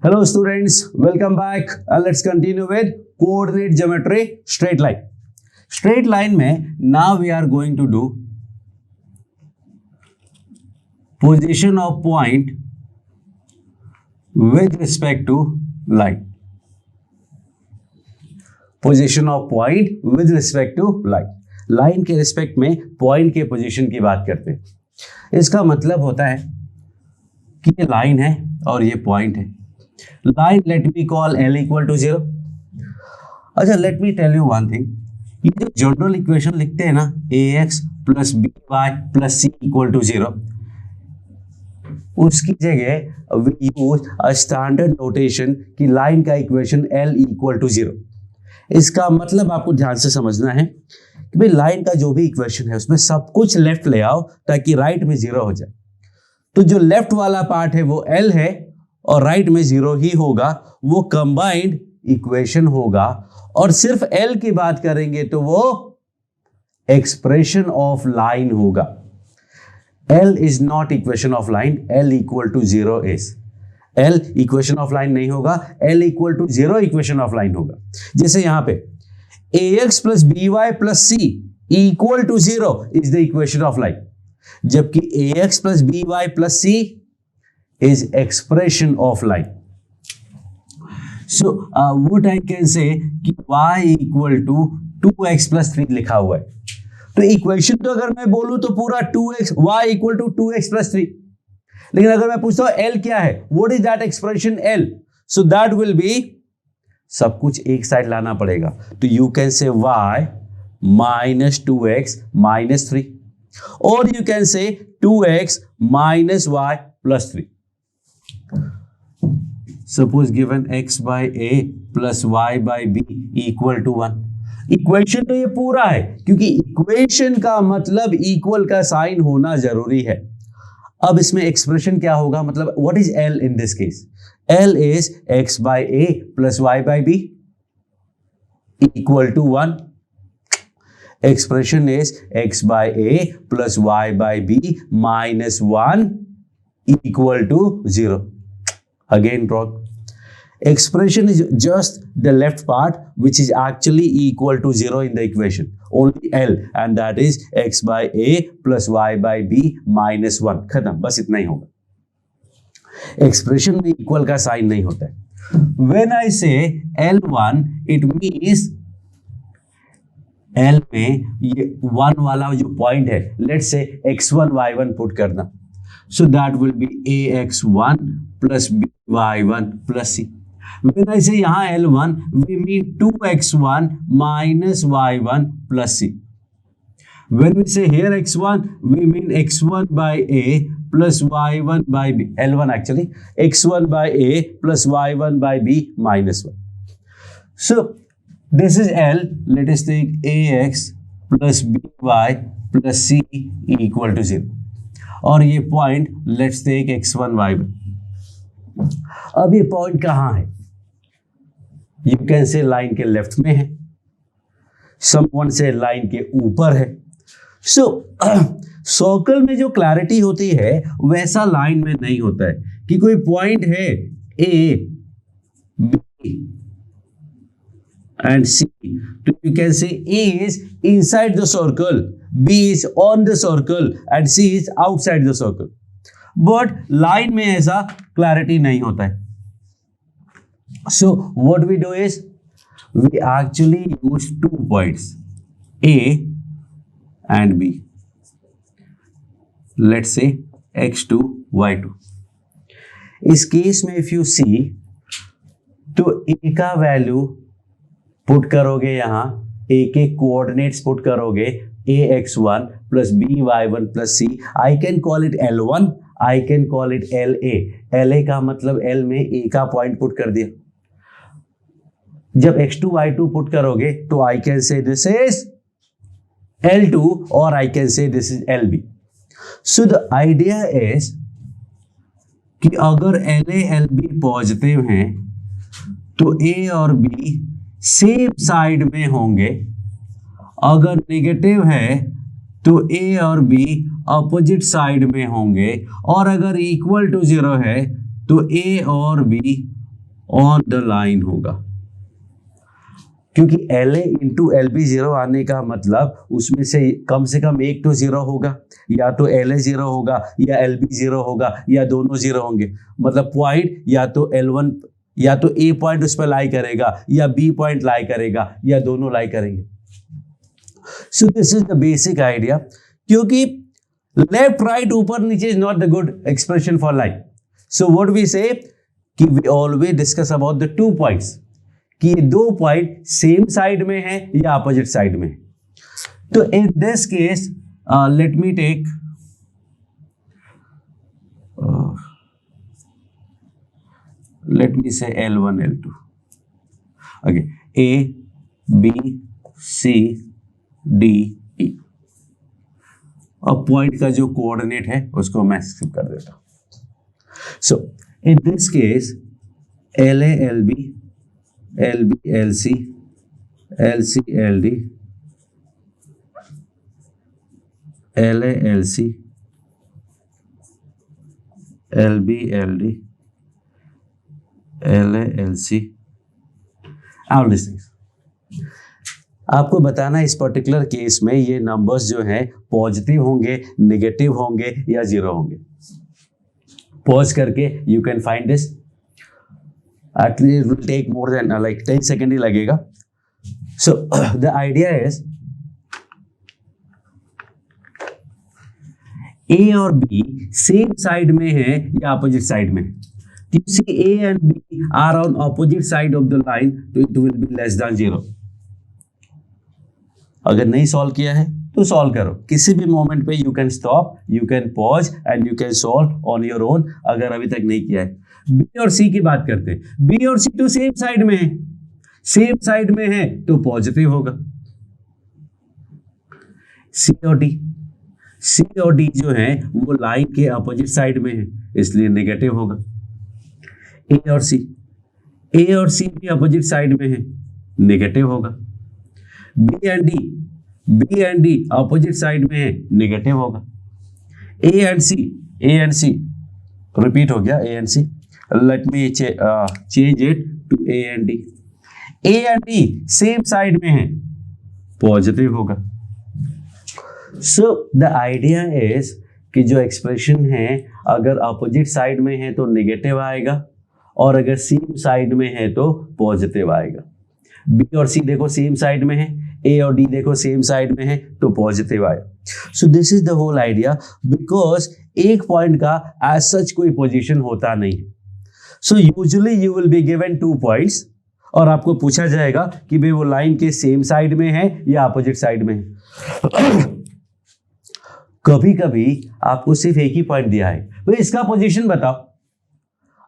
Hello students, welcome back and let's continue with coordinate geometry straight line. Straight line में now we are going to do position of point with respect to line. Position of point with respect to line. Line के respect में point के position की बात करते हैं। इसका मतलब होता है कि ये लाइन है और ये पॉइंट है। Line let me call L equal to 0। अच्छा, let me tell you one thing, ये जो जनरल इक्वेशन लिखते हैं ना ax plus b y plus c equal to 0, उसकी जगह we use a standard notation की लाइन का इक्वेशन L इक्वल टू 0। इसका मतलब आपको ध्यान से समझना है कि भाई लाइन का जो भी इक्वेशन है उसमें सब कुछ लेफ्ट ले आओ ताकि राइट में 0 हो जाए। तो जो लेफ्ट वाला पार्ट है वो L है और राइट में 0 ही होगा, वो कंबाइंड इक्वेशन होगा। और सिर्फ L की बात करेंगे तो वो एक्सप्रेशन ऑफ लाइन होगा। L is not equation of line, L equal to 0 is. L equation of line नहीं होगा, L equal to 0 equation of line होगा। जैसे यहां पे ax plus b y plus c equal to 0 is the equation of line, जबकि ax plus b y plus c is expression of line. So what I can say कि y equal to 2x plus 3 लिखा हुआ है, तो equation तो अगर मैं बोलूं तो पूरा 2x y equal to 2x plus 3, लेकिन अगर मैं पूछता हूं L क्या है, what is that expression L, so that will be सब कुछ एक साइड लाना पड़ेगा। तो you can say y minus 2x minus 3 or you can say 2x minus y plus 3. Suppose given x by a plus y by b equal to 1. Equation तो ये पूरा है, क्योंकि इक्वेशन का मतलब इक्वल का साइन होना जरूरी है। अब इसमें एक्सप्रेशन क्या होगा, मतलब what is L in this case? L is x by a plus y by b equal to 1. Expression is x by a plus y by b minus 1 equal to 0. Again wrong. Expression is just the left part which is actually equal to 0 in the equation. Only L, and that is x by a plus y by b minus 1. खत्म, बस इतना ही होगा। Expression में equal का sign नहीं होता है। When I say L1, it means L में ये 1 वाला जो पॉइंट है, let's say x1 y1 put करना, so that will be ax1 plus by1 plus c. When I say यहाँ L1, we mean 2x1 minus y1 plus c. When we say here x1, we mean x1 by a plus y1 by b. L1 actually x1 by a plus y1 by b minus 1. So this is L. Let us take ax plus by plus c equal to 0. और ये point let's take x1 y1. अब ये point कहाँ है? You can say line के left में है, someone से लाइन के ऊपर है। सो सर्कल में जो क्लैरिटी होती है वैसा लाइन में नहीं होता है कि कोई पॉइंट है A, B and C, तो you can say A is inside the circle, B is on the circle and C is outside the circle. But line में ऐसा क्लैरिटी नहीं होता है। So what we do is we actually use 2 points A and B. Let's say x2 y2. इस case में if you see तो A का value put करोगे, यहाँ A के कोऑर्डिनेट्स पुट करोगे ax1 plus by1 plus c. I can call it L1, I can call it LA. LA का मतलब L में A का पॉइंट पुट कर दिया। जब x2 y2 पुट करोगे तो I can say this is L2 or I can say this is LB. So the idea is कि अगर LA LB पॉजिटिव हैं तो A और B सेम साइड में होंगे, अगर नेगेटिव है तो A और B अपोजिट साइड में होंगे, और अगर इक्वल टू 0 है तो A और B ऑन द लाइन होगा, क्योंकि LA इंटू LB जीरो आने का मतलब उसमें से कम एक तो जीरो होगा, या तो LA जीरो होगा या LB जीरो होगा या दोनों जीरो होंगे। मतलब पॉइंट या तो L1 या तो A पॉइंट उस पर लाई करेगा या B पॉइंट लाई करेगा या दोनों लाई करेंगे। So this is the basic idea. क्योंकि लेफ्ट राइट ऊपर नीचे is not the good expression for line. So what we say कि we always discuss about the 2 points, कि ये 2 पॉइंट सेम साइड में है या अपोजिट साइड में है। तो in this case let me take let me say L1 L2, okay, A B C D E। अब पॉइंट का जो कोऑर्डिनेट है उसको मैं स्किप कर देता हूं। So in this case LA LB LB LC LC LD LA LC LB LD LA LC all these things। आपको बताना इस पर्टिकुलर केस में ये नंबर्स जो हैं पॉजिटिव होंगे, नेगेटिव होंगे या जीरो होंगे। पॉज करके you can find this, actually it will take more than like 10 second ही लगेगा। So the idea is A और B सेम साइड में है या अपोजिट साइड में। You see A and B are on opposite side of the line, तो it will be less than 0। अगर नहीं सॉल्व किया है तो सॉल्व करो, किसी भी मोमेंट पे you can stop, you can pause and you can solve on your own, अगर अभी तक नहीं किया है। B और C की बात करते हैं। B और C तो सेम साइड में है, सेम साइड में है तो पॉजिटिव होगा। C और D जो है वो लाइन के अपोजिट साइड में है, इसलिए नेगेटिव होगा। A और C भी अपोजिट साइड में है, नेगेटिव होगा। B and D opposite side में है, नेगेटिव होगा। A एंड C रिपीट हो गया, A and C। Let me change it to A and D। A and D same side में है, पॉजिटिव होगा। सो द आइडिया इज कि जो एक्सप्रेशन है अगर अपोजिट साइड में है तो नेगेटिव आएगा, और अगर सेम साइड में है तो पॉजिटिव आएगा। B और C देखो सेम साइड में है, A और D देखो सेम साइड में है तो पॉजिटिव आएगा। So this is the whole idea, because एक पॉइंट का एज सच कोई पोजीशन होता नहीं है। So usually you will be given 2 points और आपको पूछा जाएगा कि भाई वो लाइन के सेम साइड में है या अपोजिट साइड में है। कभी कभी आपको सिर्फ एक ही पॉइंट दिया है, भाई इसका पोजीशन बताओ।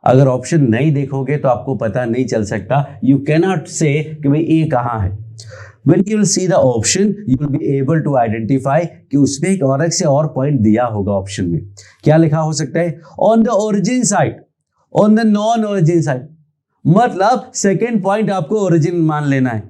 अगर ऑप्शन नहीं देखोगे तो आपको पता नहीं चल सकता, यू कैनॉट से कि भाई ए कहाँ है। When you will see the option, you will be able to identify कि उसमें एक और से और पॉइंट दिया होगा ऑप्शन में। क्या लिखा हो सकता है? On the origin side, on the non origin side, मतलब सेकेंड पॉइंट आपको ओरिजिन मान लेना है।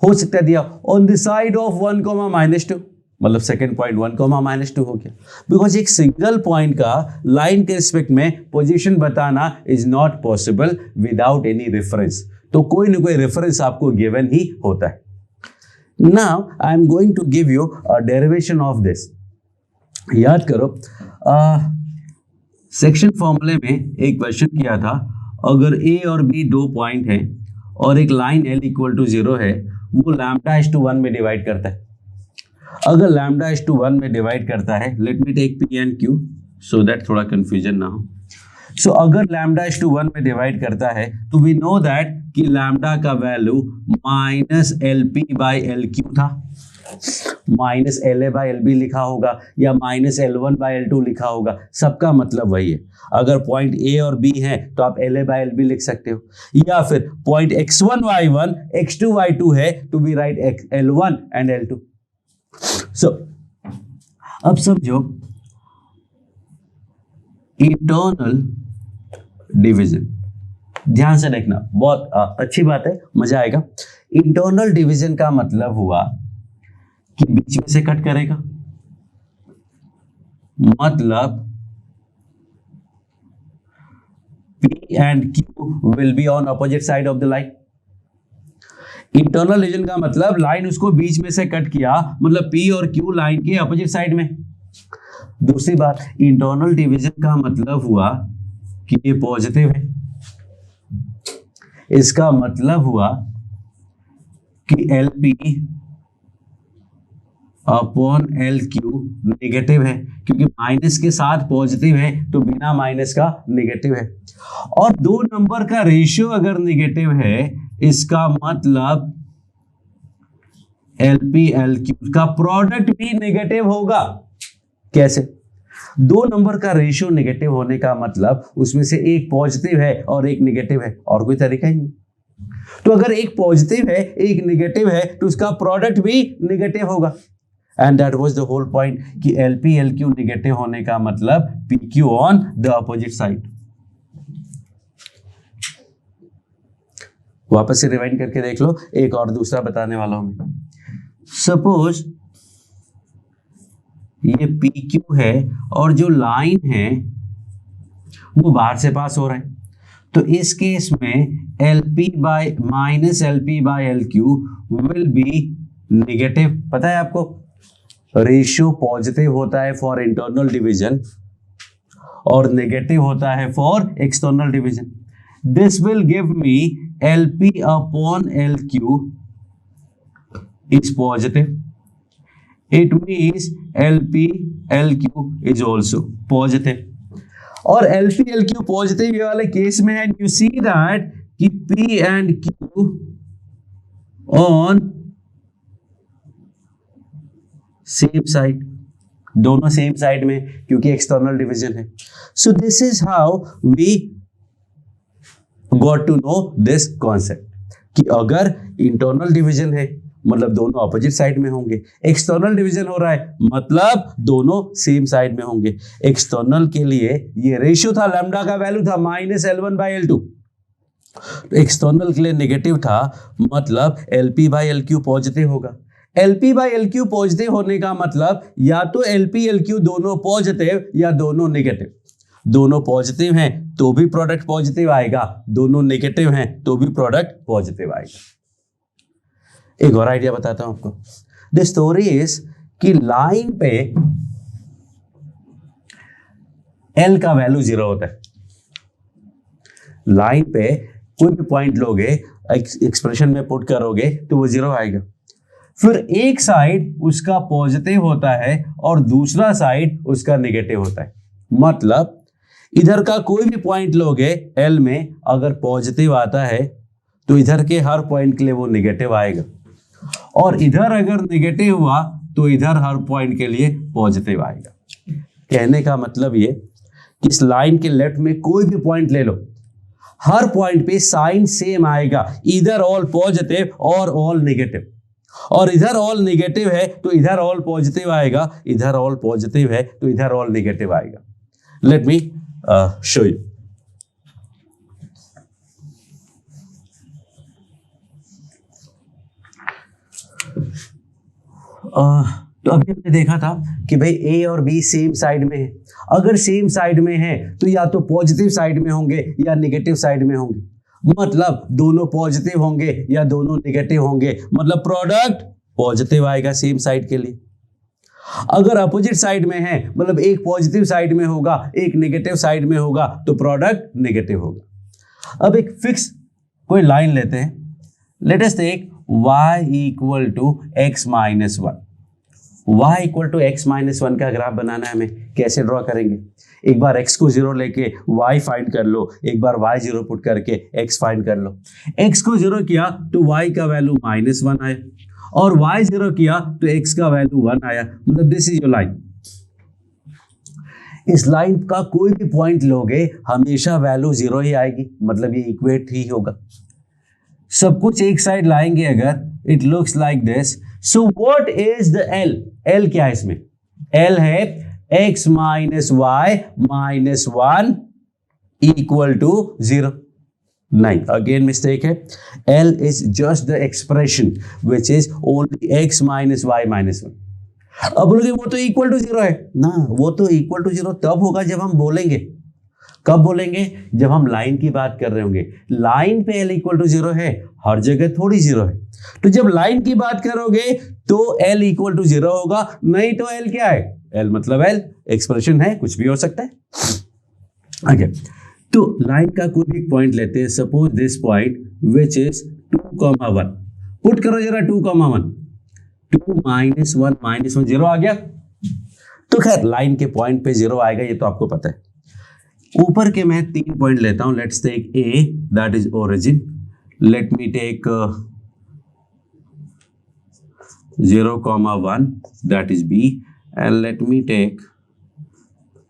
हो सकता है दिया ऑन द साइड ऑफ 1, -2, मतलब सेकेंड पॉइंट 1, -2 हो गया। बिकॉज एक सिंगल पॉइंट का लाइन के रिस्पेक्ट में पोजीशन बताना is not possible without any reference, तो कोई ना कोई रेफरेंस आपको गिवन ही होता है। Now I am going to give you a derivation of this. याद करो सेक्शन फॉर्मूले में एक क्वेश्चन किया था, अगर A और B 2 पॉइंट हैं और एक लाइन L = 0 है, वो λ/1 में डिवाइड करता है। अगर λ/1 में डिवाइड करता है, let me take P and Q so that थोड़ा कंफ्यूजन ना हो। सो अगर λ/1 में डिवाइड करता है तो वी नो दैट कि लैम्डा का वैल्यू -LP/LQ था, -LA/LB लिखा होगा या -L1/L2 लिखा होगा, सबका मतलब वही है। अगर पॉइंट A और B है तो आप LA/LB लिख सकते हो, या फिर पॉइंट x1y1 x2y2 है तो we write L1 and L2। सो अब समझो इंटरनल डिवीजन, ध्यान से देखना, बहुत अच्छी बात है, मजा आएगा। इंटरनल डिवीजन का मतलब हुआ कि बीच में से कट करेगा, मतलब P and Q will be on opposite side of the line. Internal division का मतलब लाइन उसको बीच में से कट किया, मतलब P और Q लाइन के अपोजिट साइड में. दूसरी बात, इंटरनल डिवीजन का मतलब हुआ कि ये पॉजिटिव है. इसका मतलब हुआ कि LP अपॉन LQ नेगेटिव है, क्योंकि माइनस के साथ पॉजिटिव है तो बिना माइनस का नेगेटिव है. और दो नंबर का रेशियो अगर नेगेटिव है, इसका मतलब LP LQ का प्रोडक्ट भी नेगेटिव होगा. कैसे? दो नंबर का रेशियो नेगेटिव होने का मतलब उसमें से एक पॉजिटिव है और एक नेगेटिव है, और कोई तरीका ही नहीं. तो अगर एक पॉजिटिव है एक नेगेटिव है तो उसका प्रोडक्ट भी नेगेटिव होगा. And that was the whole point कि LP LQ नेगेटिव होने का मतलब PQ on the opposite side. वापस से रिवाइंड करके देख लो. एक और दूसरा बताने वाला हूं. सपोज ये PQ है और जो लाइन है वो बाहर से पास हो रहा है, तो इस केस में LP by minus LP by LQ will be negative. पता है आपको, रेशियो पॉजिटिव होता है फॉर इंटरनल डिवीजन और नेगेटिव होता है for external division. This will give me LP upon LQ is positive. It means LP LQ is also positive. और LP LQ positive ये वाले केस में है. एंड यू सी दैट कि P and Q on same side, दोनों same side में, क्योंकि external division है. So this is how we got to know this concept कि अगर इंटरनल डिवीजन है मतलब दोनों अपोजिट साइड में होंगे, एक्सटर्नल डिवीजन हो रहा है मतलब दोनों सेम साइड में होंगे. एक्सटर्नल के लिए ये रेशियो था, लैम्डा का वैल्यू था minus L1 by L2. External के लिए नेगेटिव था, मतलब LP बाई LQ पॉजिटिव होगा. LP बाई LQ पॉजिटिव होने का मतलब या तो LP LQ दोनों पॉजिटिव या दोनों नेगेटिव. दोनों पॉजिटिव हैं तो भी प्रोडक्ट पॉजिटिव आएगा, दोनों नेगेटिव हैं तो भी प्रोडक्ट पॉजिटिव आएगा. एक और आइडिया बताता हूं आपको. द स्टोरी इज कि लाइन पे L का वैल्यू 0 होता है. लाइन पे कोई भी पॉइंट लोगे, एक्सप्रेशन में पुट करोगे तो वो 0 आएगा. फिर एक साइड उसका पॉजिटिव होता है और दूसरा साइड उसका नेगेटिव होता है. मतलब इधर का कोई भी पॉइंट लोगे L में, अगर पॉजिटिव आता है तो इधर के हर पॉइंट के लिए वो नेगेटिव आएगा, और इधर अगर नेगेटिव हुआ तो इधर हर पॉइंट के लिए पॉजिटिव आएगा. कहने का मतलब ये कि इस लाइन के लेफ्ट में कोई भी पॉइंट ले लो, हर पॉइंट पे साइन सेम आएगा, इधर ऑल पॉजिटिव और ऑल नेगेटिव. और इधर ऑल नेगेटिव है तो इधर ऑल पॉजिटिव आएगा, इधर ऑल पॉजिटिव है तो इधर ऑल नेगेटिव आएगा. Let me show you. तो अभी हमने देखा था कि भाई A और B सेम साइड में है. अगर सेम साइड में है तो या तो पॉजिटिव साइड में होंगे या नेगेटिव साइड में होंगे. मतलब दोनों पॉजिटिव होंगे या दोनों नेगेटिव होंगे, मतलब प्रोडक्ट पॉजिटिव आएगा सेम साइड के लिए. अगर अपोजिट साइड में है मतलब एक पॉजिटिव साइड में होगा एक नेगेटिव साइड में होगा तो प्रोडक्ट नेगेटिव होगा. अब एक फिक्स कोई लाइन लेते हैं. Let us take y equal to x minus 1. y equal to x minus 1 का ग्राफ बनाना है हमें. कैसे ड्रॉ करेंगे? एक बार x को 0 लेके y फाइंड कर लो, एक बार y 0 पुट करके x फाइंड कर लो. x को 0 किया तो y का वैल्यू माइनस 1 आया, और y 0 किया तो x का वैल्यू 1 आया. मतलब दिस इज योर लाइन. इस लाइन का कोई भी पॉइंट लोगे हमेशा वैल्यू 0 ही आएगी, मतलब ये इक्वेट ही होगा. सब कुछ एक साइड लाएंगे अगर, it looks like this. So what is the L? L क्या है इसमें? L है x minus y minus 1 equal to 0. नहीं, अगेन मिस्टेक है. L is just the expression which is only x minus y minus 1. अब बोलोगे वो तो इक्वल टू 0 है ना. वो तो इक्वल टू 0 तब होगा जब हम बोलेंगे कब बोलेंगे? जब हम लाइन की बात कर रहे होंगे। लाइन पे l इक्वल टू 0 है, हर जगह थोड़ी 0 है। तो जब लाइन की बात करोगे तो l इक्वल टू 0 होगा, नहीं तो l क्या है? l मतलब l, एक्सप्रेशन है, कुछ भी हो सकता है। ओके, तो लाइन का कोई भी पॉइंट लेते हैं, suppose this point which is 2,1। Put करो जरा 2,1, 2 -1 0 आ गया। तो खैर लाइन के पॉइंट पे 0 आएगा, ये तो आपको पता है। ऊपर के मैं 3 पॉइंट लेता हूं। Let's take A, that is origin. Let me take 0,1, that is B, and let me take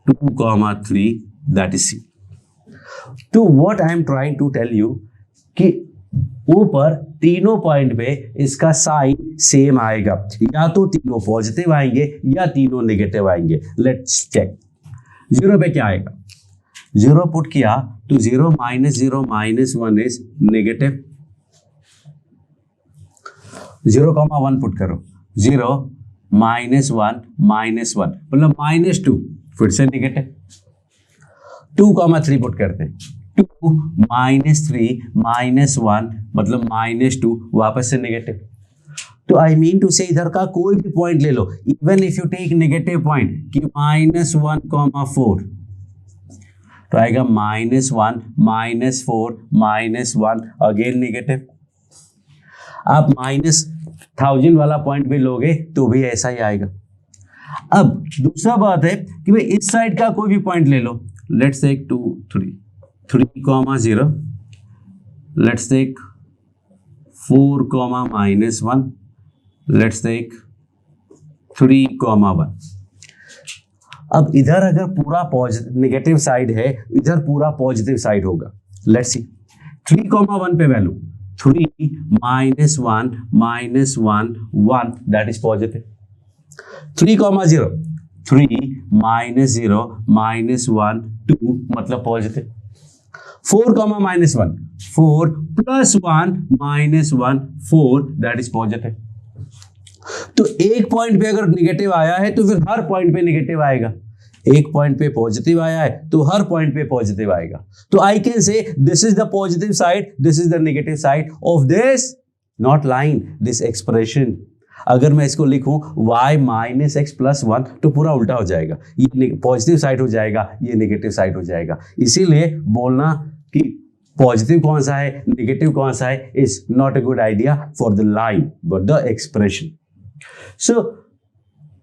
2,3, that is C. तो what I am trying to tell you कि ऊपर तीनों पॉइंट पे इसका साइन सेम आएगा, या तो तीनों पॉजिटिव आएंगे या तीनों नेगेटिव आएंगे। Let's check. 0 पे क्या आएगा? 0 पुट किया तो 0 -0 -1 इज नेगेटिव। 0,1 पुट करो, 0 -1 -1 मतलब -2, फिर से नेगेटिव। 2,3 पुट करते हैं, 2 -3 -1 मतलब -2, वापस से नेगेटिव। तो आई मीन टू से इधर का कोई भी पॉइंट ले लो, even if you take negative point कि -1,4, तो आएगा -1 -4 -1 अगेन नेगेटिव। आप -1000 वाला पॉइंट भी लोगे तो भी ऐसा ही आएगा। अब दूसरा बात है कि भाई इस साइड का कोई भी पॉइंट ले लो। Let's take 2 3 3,0, let's take 4, -1, let's take 3,1। अब इधर अगर पूरा पॉजिटिव नेगेटिव साइड है, इधर पूरा पॉजिटिव साइड होगा। लेट्स सी 3,1 पे वैल्यू 3 -1 -1 1, दैट इज पॉजिटिव। 3,0 3 -0 -1 2 मतलब पॉजिटिव। 4, -1 4 +1 -1 4, that is positive. तो एक पॉइंट पे अगर नेगेटिव आया है तो फिर हर पॉइंट पे नेगेटिव आएगा। एक पॉइंट पे पॉजिटिव आया है तो हर पॉइंट पे पॉजिटिव आएगा। तो I can say this is the positive side, this is the negative side of this not line, this expression. अगर मैं इसको लिखूं y -x + 1 तो पूरा उल्टा हो जाएगा, ये पॉजिटिव साइड हो जाएगा, ये नेगेटिव साइड हो जाएगा। इसीलिए बोलना कि पॉजिटिव कौन सा है नेगेटिव कौन सा है is not a good idea for the line but the expression. So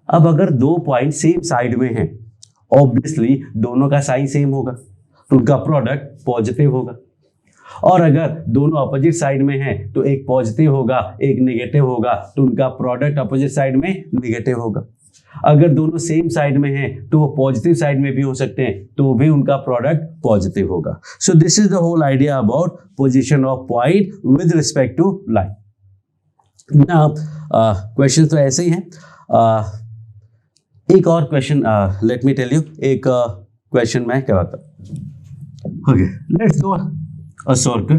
अब अगर दो पॉइंट सेम साइड में हैं, ऑब्वियसली दोनों का साइन सेम होगा तो उनका प्रोडक्ट पॉजिटिव होगा। और अगर दोनों अपोजिट साइड में हैं तो एक पॉजिटिव होगा एक नेगेटिव होगा, तो उनका प्रोडक्ट अपोजिट साइड में नेगेटिव होगा। अगर दोनों सेम साइड में हैं तो वो पॉजिटिव साइड में भी हो सकते हैं, तो भी उनका प्रोडक्ट पॉजिटिव होगा। So this is the whole idea about position of point with respect to line. ना क्वेश्चन तो ऐसे ही हैं। एक और question let me tell you, एक क्वेश्चन मैं करवाता हूं। Okay, let's do a circle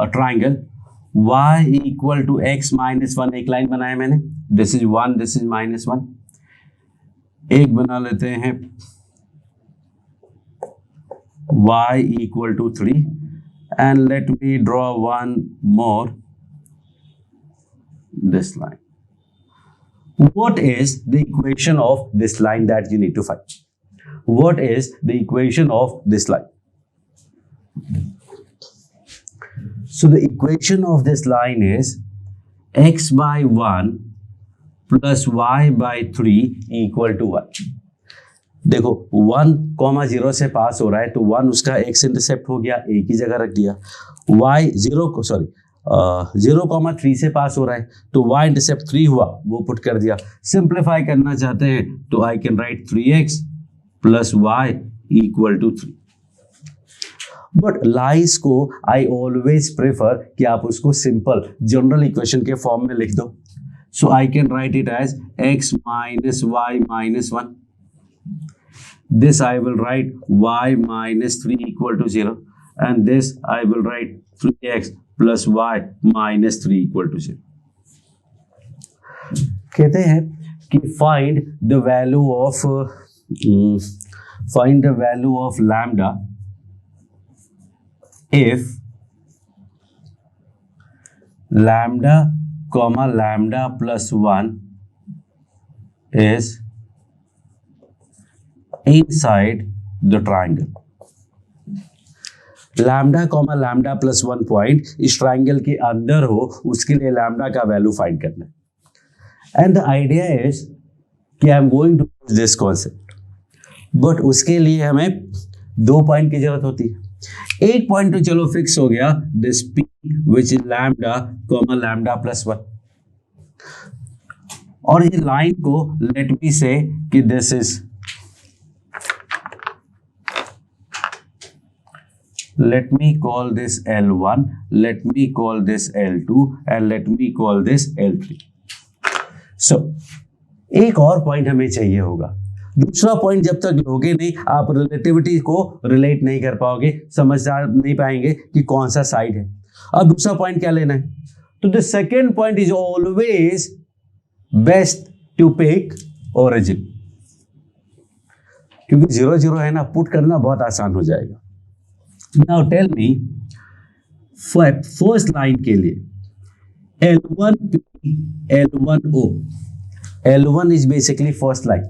a triangle y equal to x - 1। एक लाइन बनाया मैंने, this is 1, this is -1। एक बना लेते हैं y equal to 3 and let me draw one more, this line. What is the equation of this line that you need to find? What is the equation of this line? So the equation of this line is x by 1 plus y by 3 equal to 1. देखो 1, 0 से पास हो रहा है तो 1 उसका x intercept हो गया, एक ही जगह रख दिया। y 0,3 से पास हो रहा है तो y इंटरसेप्ट 3 हुआ, वो पुट कर दिया। सिंप्लीफाई करना चाहते हैं तो I can write 3x plus y equal to 3। But lines को आई ऑलवेज प्रेफर कि आप उसको सिंपल जनरल इक्वेशन के फॉर्म में लिख दो। So I can write it as x minus y minus 1. This I will write y minus 3 equal to 0, and this I will write 3x plus y minus 3 equal to 0. कहते हैं कि find the value of find the value of lambda if lambda comma lambda plus 1 is inside the triangle. Lambda comma lambda plus 1 point इस triangle के अंदर हो, उसके लिए lambda का वैल्यू फाइंड करना है। एंड द आइडिया इज कि I am going to use this concept, but उसके लिए हमें 2 पॉइंट की जरूरत होती है। एक पॉइंट तो चलो फिक्स हो गया, this P which is lambda comma lambda plus 1, और ये लाइन को लेट मी से कि this is let me call this L1, let me call this L2 and let me call this L3. So एक और point हमें चाहिए होगा। दूसरा पॉइंट जब तक लोगे नहीं, आप रिलेटिविटी को रिलेट नहीं कर पाओगे, समझ नहीं पाएंगे कि कौन सा साइड है। अब दूसरा पॉइंट क्या लेना है, तो the second point is always best to pick origin, क्योंकि 0 0 है ना, पुट करना बहुत आसान हो जाएगा। Now tell me, first line के लिए L1P, L1O, L1 is basically first line.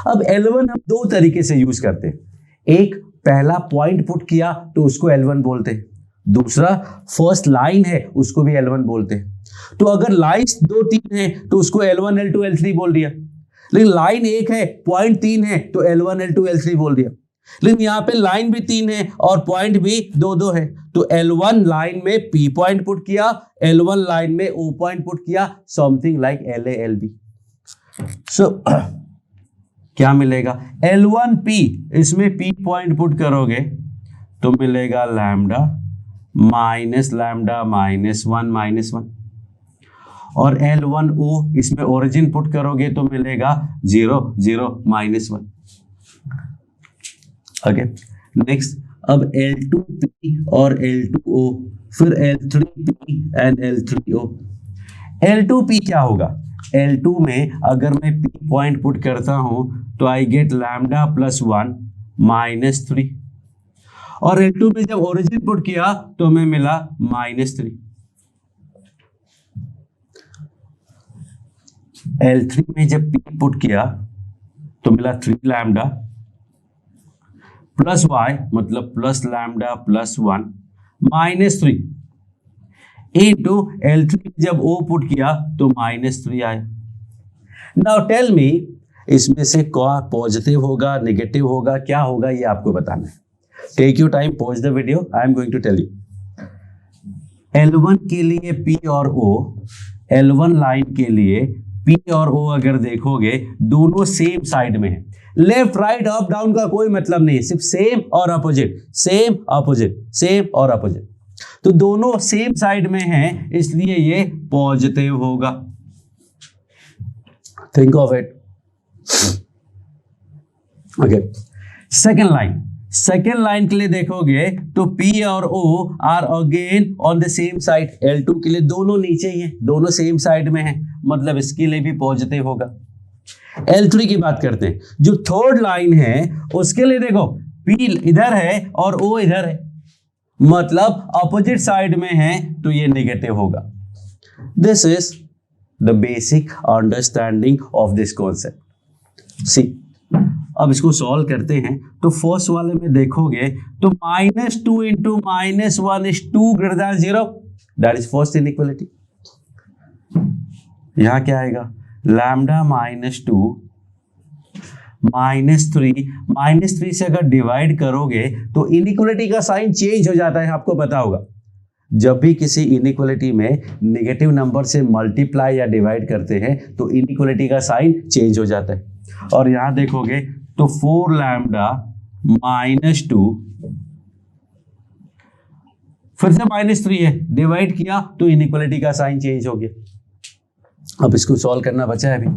अब L1 हम 2 तरीके से यूज करते हैं, एक पहला पॉइंट पुट किया तो उसको L1 बोलते हैं, दूसरा फर्स्ट लाइन है उसको भी L1 बोलते हैं। तो अगर लाइन्स 2-3 है तो उसको L1 L2 L3 बोल दिया, लेकिन लाइन 1 है पॉइंट 3 है तो L1 L2 L3 बोल दिया। लेकिन यहाँ पे लाइन भी 3 है और पॉइंट भी 2-2 है, तो L1 लाइन में P पॉइंट पुट किया, L1 लाइन में O पॉइंट पुट किया, समथिंग लाइक LA LB। सो क्या मिलेगा, L1P, इसमें P पॉइंट पुट करोगे तो मिलेगा lambda minus lambda minus 1 minus 1, और L1O इसमें ओरिजिन पुट करोगे तो मिलेगा 0 0 माइनस 1। ओके, नेक्स्ट अब L2P और L2O, फिर L3P एंड L3O। L2P क्या होगा, L2 में अगर मैं P पॉइंट पुट करता हूं तो I get lambda plus 1 minus 3, और L2 में जब ओरिजिन पुट किया तो हमें मिला -3। L3 में जब P पुट किया तो मिला 3 लैम्डा प्लस y, मतलब plus lambda plus 1 minus 3, into L3 जब O पुट किया तो -3 आया। नाउ टेल मी, इसमें से क्या पॉजिटिव होगा नेगेटिव होगा क्या होगा ये आपको बताना है। Take you time, pause the video, I am going to tell you. L1 के लिए P और O, L1 लाइन के लिए P और O अगर देखोगे दोनों सेम साइड में है, लेफ्ट राइट अप डाउन का कोई मतलब नहीं है, सिर्फ सेम और अपोजिट, सेम अपोजिट, सेम और अपोजिट, तो दोनों सेम साइड में हैं, इसलिए ये पॉजिटिव होगा। Think of it. Okay, second line के लिए देखोगे तो P और O are again on the same side, L2 के लिए दोनों नीचे ही हैं, दोनों सेम साइड में हैं, मतलब इसके लिए भी पॉजिटिव होगा। L3 की बात करते हैं, जो थर्ड लाइन है उसके लिए देखो P इधर है और O इधर है, मतलब अपोजिट साइड में है, तो ये नेगेटिव होगा। This is the basic understanding of this concept. See, अब इसको सॉल्व करते हैं, तो फर्स्ट वाले में देखोगे तो -2 into -1 is 2 greater than 0, that is first inequality. यहां क्या आएगा, लैम्डा -2 -3 से अगर डिवाइड करोगे तो इनइक्वालिटी का साइन चेंज हो जाता है, आपको पता होगा। जब भी किसी इनइक्वालिटी में नेगेटिव नंबर से मल्टीप्लाई या डिवाइड करते हैं तो इनइक्वालिटी का साइन चेंज हो जाता है। और यहां देखोगे तो 4 लैम्डा -2, फिर से -3 है, डिवाइड किया तो इनइक्वालिटी का साइन चेंज हो गया। अब इसको सॉल्व करना बचा है अभी।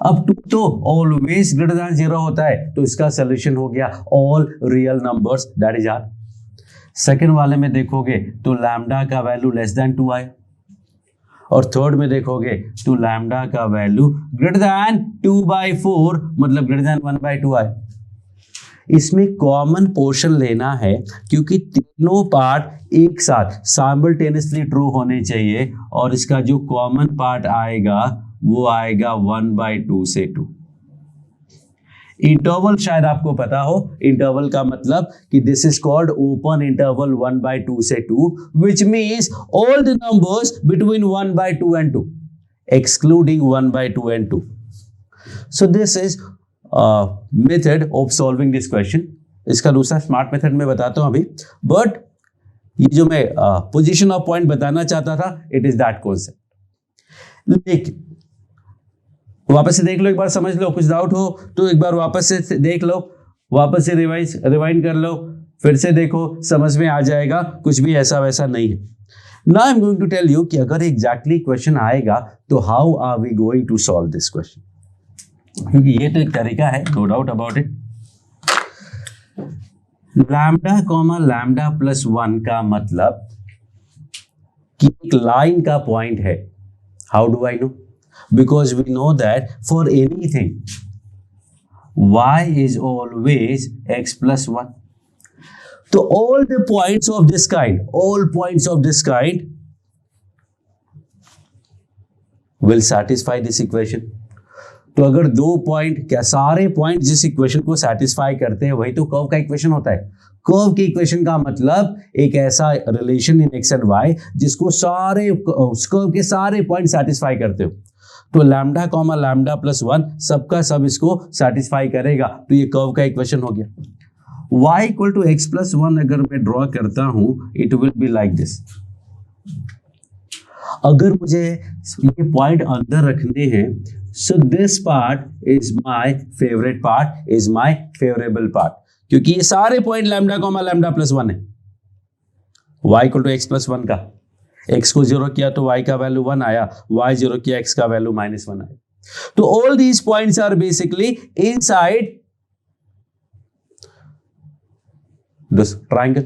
अब 2 तो ऑलवेज ग्रेटर देन 0 होता है, तो इसका सोल्यूशन हो गया all real numbers, that is R. Second वाले में देखोगे तो लैम्डा का वैल्यू लेस देन 2 आए, और थर्ड में देखोगे तो लैम्डा का वैल्यू ग्रेटर देन 2/4, मतलब ग्रेटर देन 1/2 आए। इसमें कॉमन पोर्शन लेना है क्योंकि तीनों पार्ट एक साथ साइमल्टेनियसली ट्रू होने चाहिए, और इसका जो कॉमन पार्ट आएगा वो आएगा 1/2 से 2। इंटरवल शायद आपको पता हो, इंटरवल का मतलब कि this is called open interval 1/2 से 2, which means all the numbers between 1/2 and 2 excluding 1/2 and 2. So this is method of solving this question. इसका दूसरा स्मार्ट मेथड में बताता हूं अभी, बट ये जो मैं पोजीशन ऑफ पॉइंट बताना चाहता था, इट इज दैट कॉन्सेप्ट। लेकिन वापस से देख लो, एक बार समझ लो, कुछ डाउट हो तो एक बार वापस से देख लो, वापस से रिवाइंड कर लो, फिर से देखो, समझ में आ जाएगा, कुछ भी ऐसा वैसा नहीं है। Now I am going to tell you कि अगर एग्जैक्टली क्वेश्चन आएगा तो how are we going to solve this question, क्योंकि ये तो एक तरीका है, no doubt about it. Lambda comma lambda plus 1 का मतलब कि एक लाइन का पॉइंट है। How do I know? Because we know that for anything y is always x plus 1. So all the points of this kind will satisfy this equation. तो अगर दो point, क्या सारे पॉइंट जिस इक्वेशन को satisfy करते हैं वही तो कर्व का इक्वेशन होता है। कर्व की इक्वेशन का मतलब एक ऐसा relation in x and y जिसको सारे कर्व के सारे पॉइंट सेटिस्फाई करते हो। तो लैम्डा कॉमा लैम्डा प्लस 1 सबका सब इसको सेटिस्फाई करेगा, तो ये कर्व का इक्वेशन हो गया। y equal to x plus 1 अगर मैं ड्रॉ करता हूं, it will be like this. अगर मुझे ये पॉइंट अंदर रखने हैं, so this part is my favourite part, is my favourable part, क्योंकि ये सारे point lambda comma lambda plus 1 है। y equal to x plus 1 का x को 0 किया तो y का वैल्यू 1 आया, y 0 किया x का वैल्यू -1 आया। तो all these points are basically inside this triangle.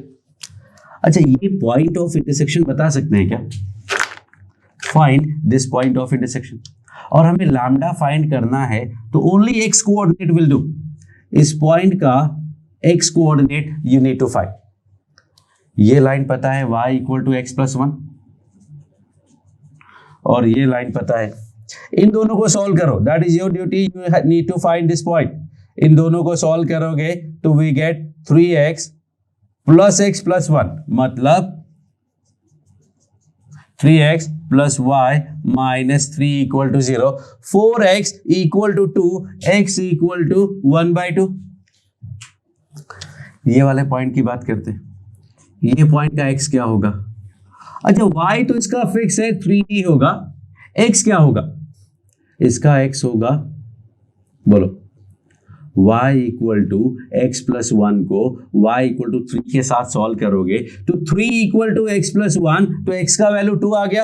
अच्छा, ये पॉइंट ऑफ इंटरसेक्शन बता सकते हैं क्या? Find this point of intersection. और हमें लैम्डा फाइंड करना है तो only x coordinate will do. इस पॉइंट का x coordinate you need to find. ये लाइन पता है y equal to x plus 1, और ये लाइन पता है। इन दोनों को सॉल्व करो, that is your duty, you need to find this point. इन दोनों को सॉल्व करोगे तो we get 3x plus X plus 1, मतलब 3x plus y minus 3 equal to 0, 4x equal to 2, x equal to 1/2। ये वाले पॉइंट की बात करते हैं। ये पॉइंट का x क्या होगा? अच्छा, y तो इसका फिक्स है 3 ही होगा, x क्या होगा? इसका x होगा, बोलो, y equal to x plus 1 को y इक्वल टू 3 के साथ सॉल्व करोगे तो 3 इक्वल टू एक्स प्लस 1, तो x का वैल्यू 2 आ गया।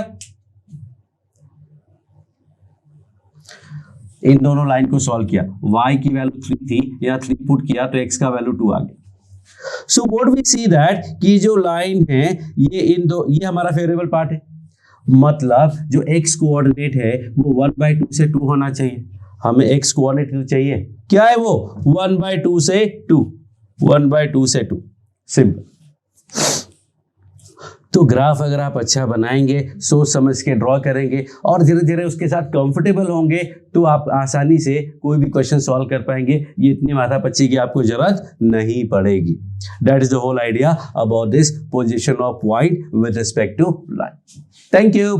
इन दोनों लाइन को सॉल्व किया, y की वैल्यू 3 थी, या 3 पुट किया तो x का वैल्यू 2 आ गया। So what we see that कि जो लाइन है ये हमारा फेवरेबल पार्ट है, मतलब जो x कोऑर्डिनेट है वो 1/2 से 2 होना चाहिए। हमें x कोऑर्डिनेट चाहिए, क्या है वो? 1/2 से 2, 1/2 से 2, सिंपल। तो ग्राफ अगर आप अच्छा बनाएंगे, सोच समझ के ड्रॉ करेंगे और धीरे धीरे उसके साथ कंफर्टेबल होंगे, तो आप आसानी से कोई भी क्वेश्चन सॉल्व कर पाएंगे। ये इतनी माथापच्ची की आपको जरूरत नहीं पड़ेगी। That is the whole idea about this position of point with respect to line. Thank you.